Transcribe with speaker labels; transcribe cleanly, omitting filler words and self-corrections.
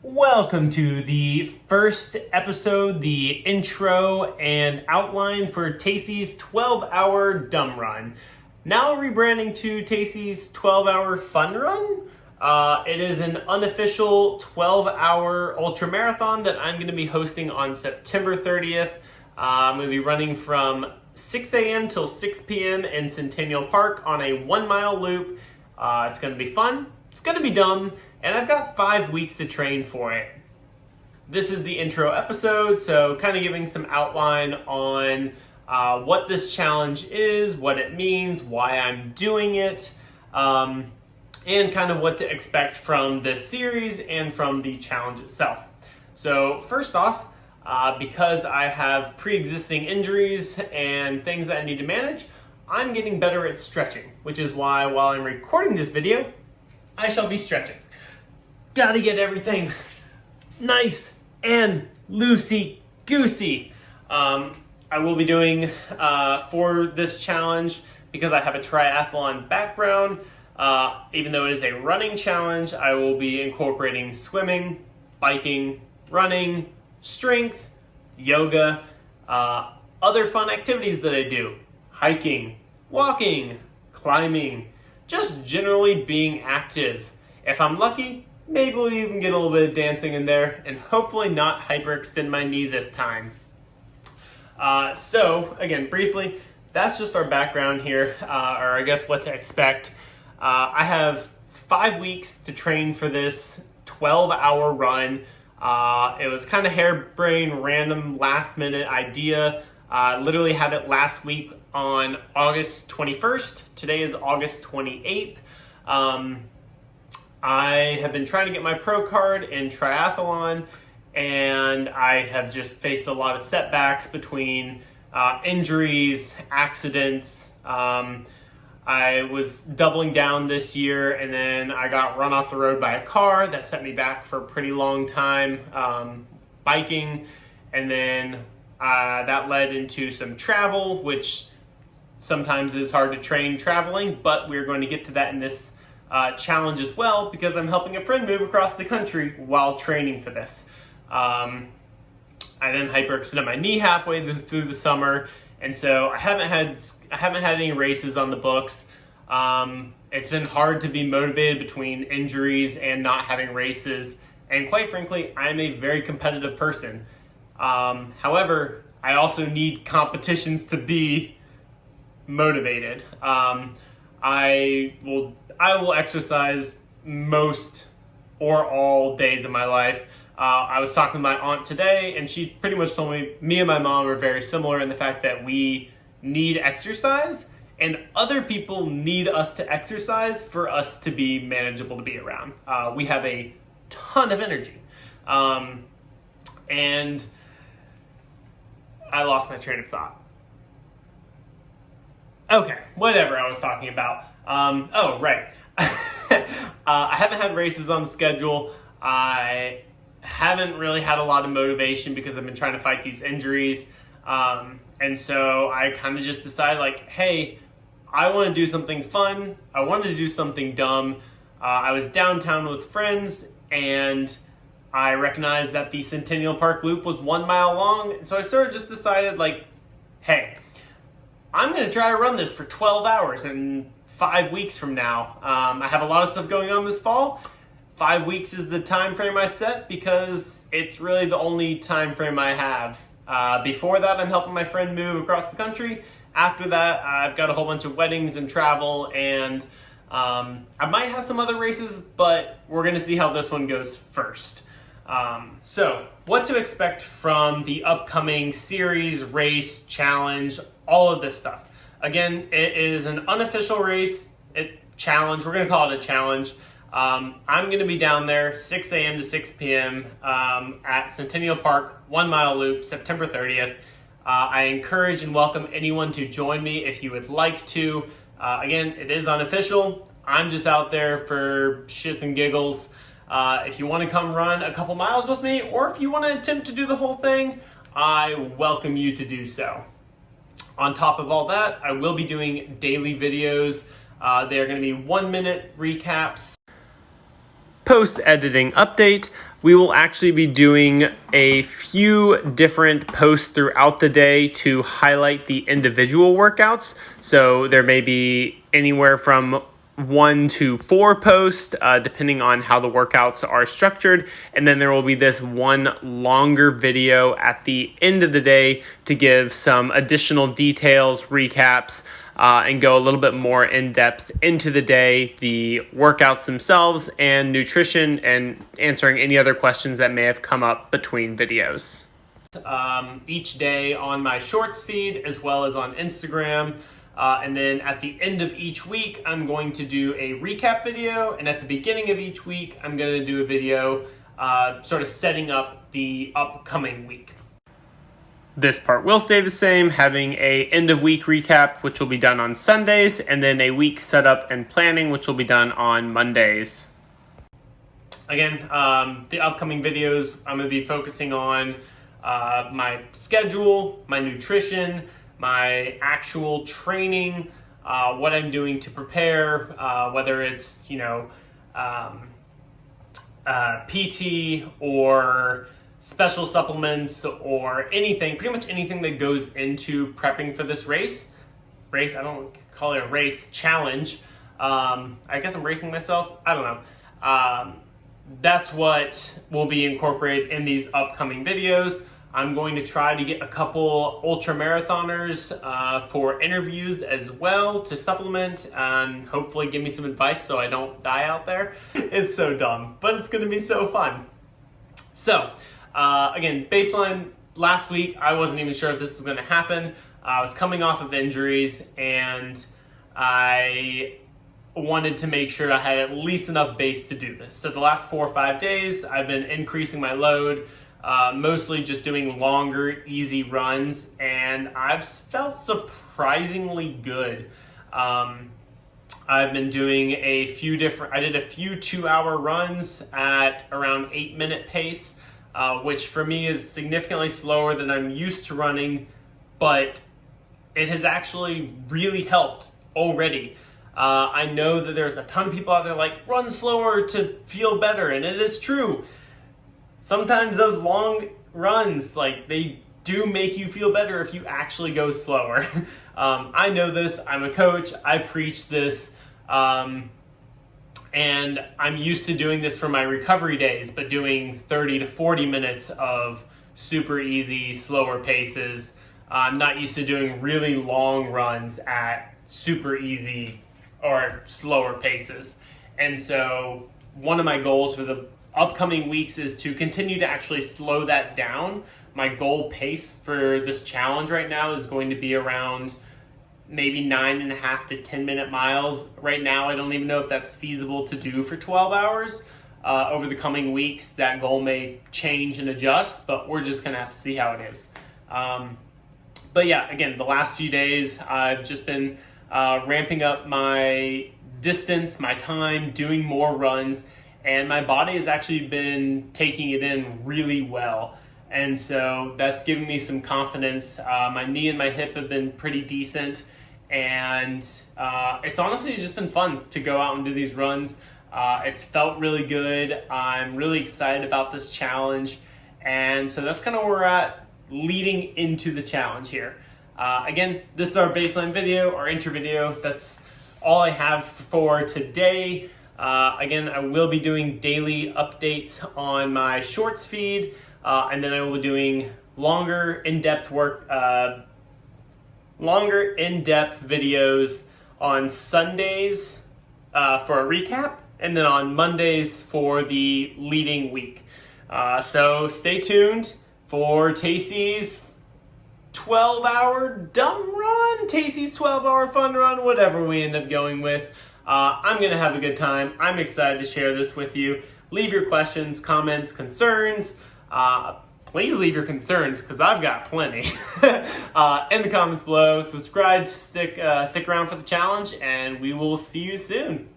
Speaker 1: Welcome to the first episode, the intro and outline for Tacy's 12-hour dumb run. Now rebranding to Tacy's 12-hour fun run. It is an unofficial 12-hour ultra marathon that I'm going to be hosting on September 30th. I'm going to be running from 6 a.m. till 6 p.m. in Centennial Park on a 1-mile loop. It's going to be fun. It's going to be dumb. And I've got 5 weeks to train for it. This is the intro episode, so kind of giving some outline on what this challenge is, what it means, why I'm doing it, and kind of what to expect from this series and from the challenge itself. So first off, because I have pre-existing injuries and things that I need to manage, I'm getting better at stretching, which is why while I'm recording this video, I shall be stretching. Gotta get everything nice and loosey-goosey. I will be doing, for this challenge, because I have a triathlon background, even though it is a running challenge, I will be incorporating swimming, biking, running, strength, yoga, other fun activities that I do, hiking, walking, climbing, just generally being active. If I'm lucky, maybe we'll even get a little bit of dancing in there and hopefully not hyperextend my knee this time. So again, briefly, that's just our background here, or I guess what to expect. I have 5 weeks to train for this 12-hour run. It was kind of harebrained, random, last-minute idea. Literally had it last week on August 21st. Today is August 28th. I have been trying to get my pro card in triathlon, and I have just faced a lot of setbacks between injuries, accidents. I was doubling down this year, and then I got run off the road by a car that set me back for a pretty long time biking, and then that led into some travel, which sometimes is hard to train traveling, but we're going to get to that in this challenge as well, because I'm helping a friend move across the country while training for this. I then hyperextended my knee halfway through the summer, and so I haven't had any races on the books. It's been hard to be motivated between injuries and not having races, and quite frankly, I'm a very competitive person. However, I also need competitions to be motivated. I will exercise most or all days of my life. I was talking to my aunt today, and she pretty much told me and my mom are very similar in the fact that we need exercise, and other people need us to exercise for us to be manageable to be around. We have a ton of energy. And I lost my train of thought. Okay, whatever I was talking about. Oh, right. I haven't had races on the schedule. I haven't really had a lot of motivation because I've been trying to fight these injuries. And so I kind of just decided, like, hey, I want to do something fun. I wanted to do something dumb. I was downtown with friends, and I recognized that the Centennial Park Loop was 1 mile long. So I sort of just decided, like, hey, I'm going to try to run this for 12 hours and 5 weeks from now. I have a lot of stuff going on this fall. 5 weeks is the time frame I set because it's really the only time frame I have. Before that, I'm helping my friend move across the country. After that, I've got a whole bunch of weddings and travel, and I might have some other races, but we're going to see how this one goes first. So, what to expect from the upcoming series, race, challenge, all of this stuff. Again, it is an unofficial race, challenge. We're going to call it a challenge. I'm going to be down there 6 a.m. to 6 p.m. At Centennial Park, 1 mile loop, September 30th. I encourage and welcome anyone to join me if you would like to. Again, it is unofficial. I'm just out there for shits and giggles. If you want to come run a couple miles with me, or if you want to attempt to do the whole thing, I welcome you to do so. On top of all that, I will be doing daily videos. They are going to be 1-minute recaps. Post-editing update. We will actually be doing a few different posts throughout the day to highlight the individual workouts. So there may be anywhere from 1 to 4 posts, depending on how the workouts are structured. And then there will be this one longer video at the end of the day to give some additional details, recaps, and go a little bit more in depth into the day, the workouts themselves, and nutrition, and answering any other questions that may have come up between videos. Each day on my shorts feed as well as on Instagram. And then at the end of each week, I'm going to do a recap video. And at the beginning of each week, I'm going to do a video sort of setting up the upcoming week. This part will stay the same, having a end of week recap, which will be done on Sundays, and then a week setup and planning, which will be done on Mondays. Again, the upcoming videos, I'm going to be focusing on my schedule, my nutrition, my actual training, what I'm doing to prepare, whether it's, PT or special supplements or anything, pretty much anything that goes into prepping for this race, I don't call it a race, challenge. I guess I'm racing myself. I don't know. That's what will be incorporated in these upcoming videos. I'm going to try to get a couple ultra marathoners for interviews as well to supplement and hopefully give me some advice so I don't die out there. It's so dumb, but it's going to be so fun. So, again, baseline, last week, I wasn't even sure if this was going to happen. I was coming off of injuries and I wanted to make sure I had at least enough base to do this. So the last 4 or 5 days, I've been increasing my load, mostly just doing longer, easy runs, and I've felt surprisingly good. I've been doing I did a few 2-hour runs at around 8-minute pace, which for me is significantly slower than I'm used to running, but it has actually really helped already. I know that there's a ton of people out there like, run slower to feel better, and it is true. Sometimes those long runs, they do make you feel better if you actually go slower. I know this, I'm a coach, I preach this, and I'm used to doing this for my recovery days, but doing 30 to 40 minutes of super easy, slower paces. I'm not used to doing really long runs at super easy or slower paces. And so one of my goals for the upcoming weeks is to continue to actually slow that down. My goal pace for this challenge right now is going to be around maybe 9.5 to 10-minute miles. Right now, I don't even know if that's feasible to do for 12 hours. Over the coming weeks, that goal may change and adjust, but we're just gonna have to see how it is. But yeah, again, the last few days, I've just been ramping up my distance, my time, doing more runs, and my body has actually been taking it in really well. And so that's giving me some confidence. My knee and my hip have been pretty decent. And it's honestly just been fun to go out and do these runs. It's felt really good. I'm really excited about this challenge. And so that's kind of where we're at leading into the challenge here. Again, this is our baseline video, our intro video. That's all I have for today. Again, I will be doing daily updates on my shorts feed, and then I will be doing longer, in-depth videos on Sundays for a recap, and then on Mondays for the leading week. So stay tuned for Tacy's 12-hour dumb run, Tacy's 12-hour fun run, whatever we end up going with. I'm going to have a good time. I'm excited to share this with you. Leave your questions, comments, concerns. Please leave your concerns because I've got plenty in the comments below. Subscribe, stick around for the challenge, and we will see you soon.